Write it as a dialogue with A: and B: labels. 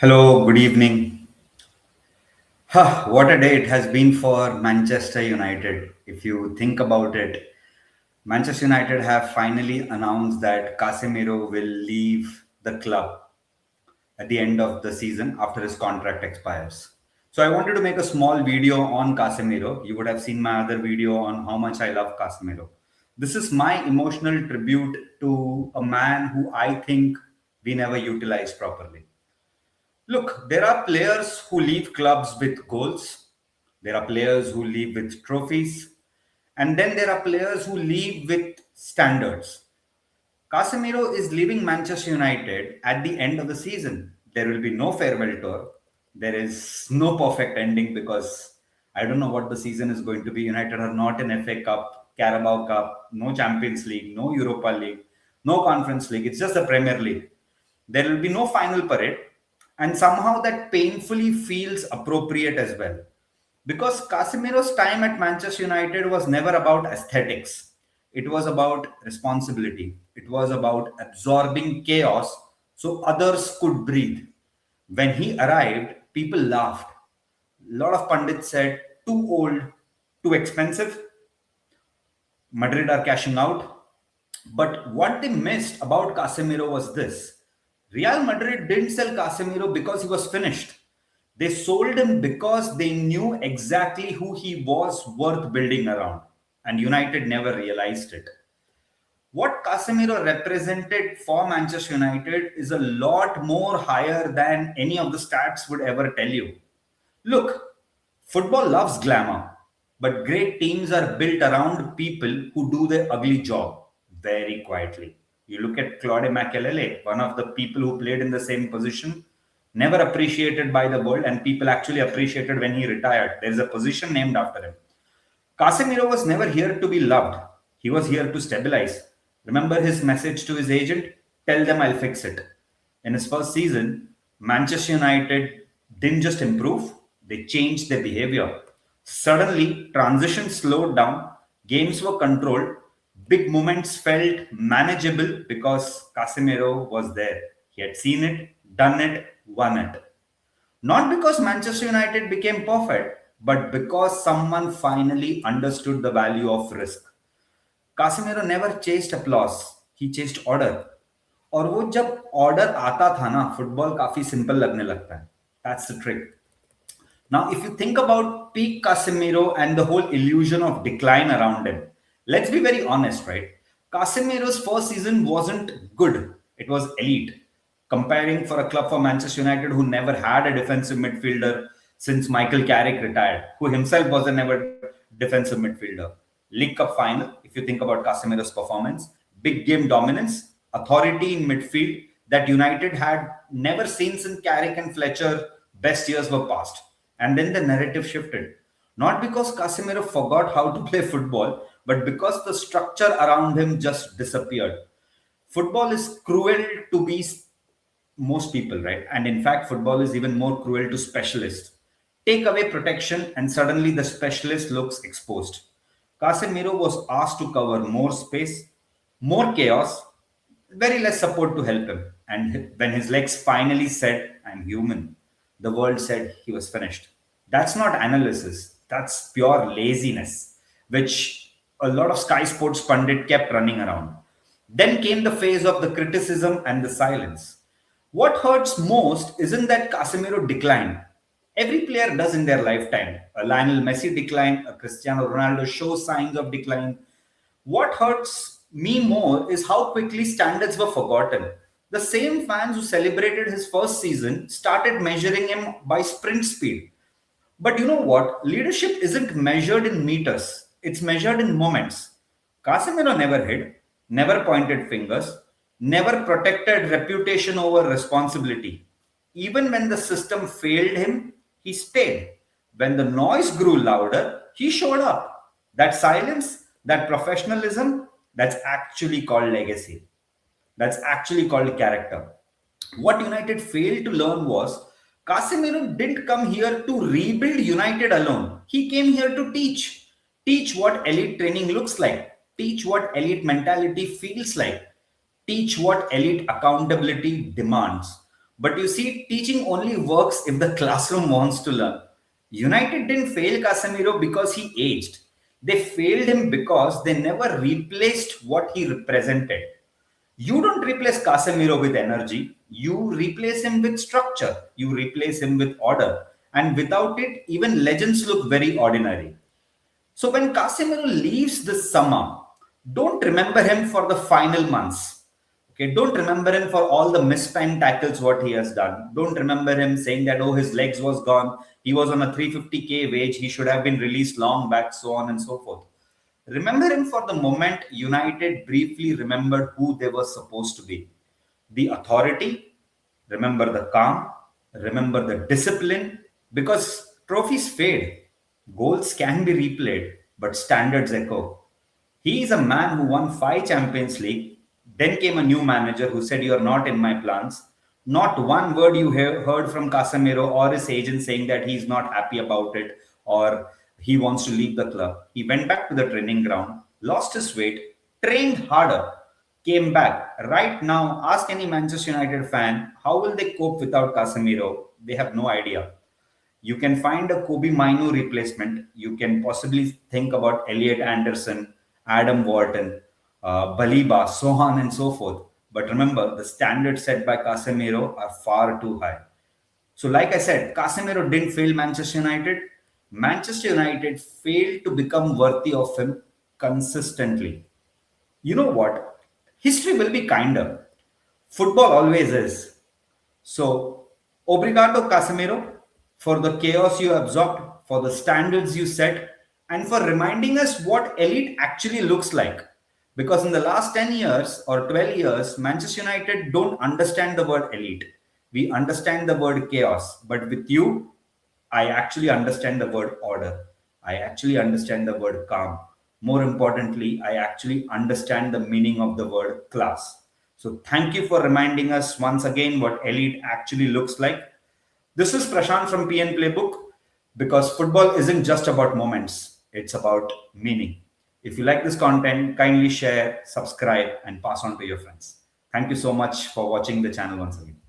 A: Hello, good evening. What a day it has been for Manchester United. If you think about it, Manchester United have finally announced that Casemiro will leave the club at the end of the season after his contract expires. So I wanted to make a small video on Casemiro. You would have seen my other video on how much I love Casemiro. This is my emotional tribute to a man who I think we never utilized properly. Look, there are players who leave clubs with goals. There are players who leave with trophies. And then there are players who leave with standards. Casemiro is leaving Manchester United at the end of the season. There will be no farewell tour. There is no perfect ending because I don't know what the season is going to be. United are not in FA Cup, Carabao Cup, no Champions League, no Europa League, no Conference League. It's just the Premier League. There will be no final parade. And somehow that painfully feels appropriate as well. Because Casemiro's time at Manchester United was never about aesthetics. It was about responsibility. It was about absorbing chaos so others could breathe. When he arrived, people laughed. A lot of pundits said, too old, too expensive. Madrid are cashing out. But what they missed about Casemiro was this: Real Madrid didn't sell Casemiro because he was finished. They sold him because they knew exactly who he was worth building around. And United never realized it. What Casemiro represented for Manchester United is a lot more higher than any of the stats would ever tell you. Look, football loves glamour, but great teams are built around people who do their ugly job very quietly. You look at Claude Makelele, one of the people who played in the same position, never appreciated by the world, and people actually appreciated when he retired. There's a position named after him. Casemiro was never here to be loved. He was here to stabilize. Remember his message to his agent? Tell them I'll fix it. In his first season, Manchester United didn't just improve, they changed their behavior. Suddenly, transition slowed down, games were controlled, big moments felt manageable because Casemiro was there. He had seen it, done it, won it. Not because Manchester United became perfect, but because someone finally understood the value of risk. Casemiro never chased applause, he chased order. और वो जब order आता था ना, football काफी simple लगने लगता है. That's the trick. Now, if you think about peak Casemiro and the whole illusion of decline around him, let's be very honest, right? Casemiro's first season wasn't good. It was elite. Comparing for a club for Manchester United who never had a defensive midfielder since Michael Carrick retired, who himself was a never defensive midfielder. League Cup final, if you think about Casemiro's performance, big game dominance, authority in midfield that United had never seen since Carrick and Fletcher best years were past. And then the narrative shifted. Not because Casemiro forgot how to play football, but because the structure around him just disappeared. Football is cruel to be most people, right? And in fact, football is even more cruel to specialists. Take away protection, and suddenly the specialist looks exposed. Casemiro was asked to cover more space, more chaos, very less support to help him. And when his legs finally said, I'm human, the world said he was finished. That's not analysis, that's pure laziness, which a lot of Sky Sports pundit kept running around. Then came the phase of the criticism and the silence. What hurts most isn't that Casemiro declined. Every player does in their lifetime. A Lionel Messi decline, a Cristiano Ronaldo shows signs of decline. What hurts me more is how quickly standards were forgotten. The same fans who celebrated his first season started measuring him by sprint speed. But you know what? Leadership isn't measured in meters, it's measured in moments. Casemiro never hid, never pointed fingers, never protected reputation over responsibility. Even when the system failed him, he stayed. When the noise grew louder, he showed up. That silence, that professionalism, that's actually called legacy. That's actually called character. What United failed to learn was Casemiro didn't come here to rebuild United alone. He came here to teach. Teach what elite training looks like. Teach what elite mentality feels like. Teach what elite accountability demands. But you see, teaching only works if the classroom wants to learn. United didn't fail Casemiro because he aged. They failed him because they never replaced what he represented. You don't replace Casemiro with energy. You replace him with structure. You replace him with order. And without it, even legends look very ordinary. So when Casemiro leaves this summer, don't remember him for the final months. Okay, don't remember him for all the mistimed tackles what he has done. Don't remember him saying that oh his legs was gone, he was on a 350k wage, he should have been released long back, so on and so forth. Remember him for the moment United briefly remembered who they were supposed to be. The authority, remember the calm, remember the discipline, because trophies fade, goals can be replayed, but standards echo. He is a man who won 5 Champions League. Then came a new manager who said, "You are not in my plans." Not one word you heard from Casemiro or his agent saying that he's not happy about it or he wants to leave the club. He went back to the training ground, lost his weight, trained harder, came back. Right now, ask any Manchester United fan how will they cope without Casemiro? They have no idea. You can find a Kobe Mainu replacement. You can possibly think about Elliot Anderson, Adam Wharton, Baliba, so on and so forth. But remember, the standards set by Casemiro are far too high. So, like I said, Casemiro didn't fail Manchester United. Manchester United failed to become worthy of him consistently. You know what? History will be kinder. Football always is. So, Obrigado, Casemiro, for the chaos you absorbed, for the standards you set, and for reminding us what elite actually looks like. Because in the last 10 years or 12 years, Manchester United don't understand the word elite. We understand the word chaos. But with you, I actually understand the word order. I actually understand the word calm. More importantly, I actually understand the meaning of the word class. So thank you for reminding us once again what elite actually looks like. This is Prashant from PN Playbook because football isn't just about moments, it's about meaning. If you like this content, kindly share, subscribe, and pass on to your friends. Thank you so much for watching the channel once again.